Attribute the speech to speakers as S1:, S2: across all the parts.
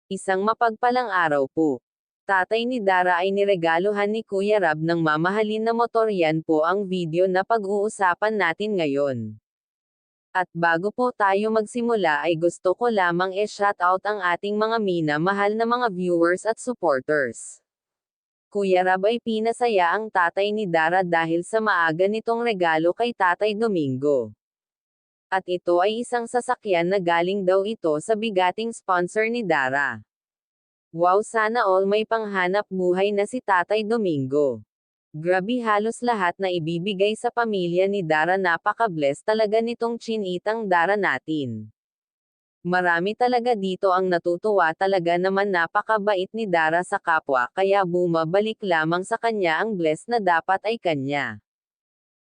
S1: Isang mapagpalang araw po. Tatay ni Dara ay niregaluhan ni Kuya Rab ng mamahalin na motor, yan po ang video na pag-uusapan natin ngayon. At bago po tayo magsimula ay gusto ko lamang shoutout ang ating mga minamahal na mga viewers at supporters. Kuya Rab ay pinasaya ang tatay ni Dara dahil sa maaga nitong regalo kay Tatay Domingo. At ito ay isang sasakyan na galing daw ito sa bigating sponsor ni Dara. Wow, sana all may panghanap buhay na si Tatay Domingo. Grabe, halos lahat na ibibigay sa pamilya ni Dara, napaka-bless talaga nitong chinitang Dara natin. Marami talaga dito ang natutuwa, talaga naman napakabait ni Dara sa kapwa, kaya bumabalik lamang sa kanya ang bless na dapat ay kanya.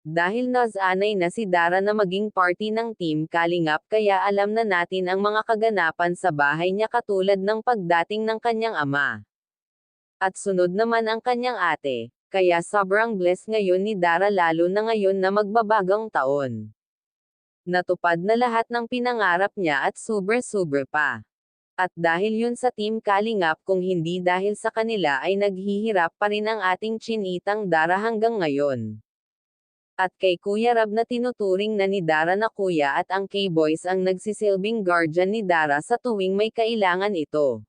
S1: Dahil nasanay na si Dara na maging party ng Team Kalingap, kaya alam na natin ang mga kaganapan sa bahay niya, katulad ng pagdating ng kanyang ama. At sunod naman ang kanyang ate, kaya sobrang blessed ngayon ni Dara, lalo na ngayon na magbabagong taon. Natupad na lahat ng pinangarap niya at super pa. At dahil yun sa Team Kalingap, kung hindi dahil sa kanila ay naghihirap pa rin ang ating chinitang Dara hanggang ngayon. At kay Kuya Rab na tinuturing na ni Dara na kuya, at ang K-Boys ang nagsisilbing guardian ni Dara sa tuwing may kailangan ito.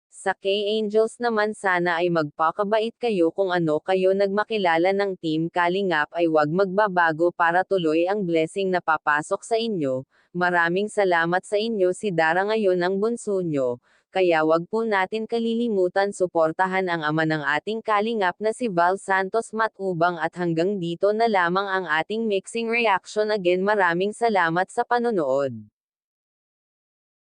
S1: Sa K-Angels naman, sana ay magpakabait kayo, kung ano kayo nagmakilala ng Team Kalingap ay wag magbabago para tuloy ang blessing na papasok sa inyo. Maraming salamat sa inyo, si Dara ngayon ang bunso nyo. Kaya wag po natin kalilimutan suportahan ang ama ng ating Kalingap na si Val Santos Matubang, at hanggang dito na lamang ang ating mixing reaction. Again, maraming salamat sa panonood.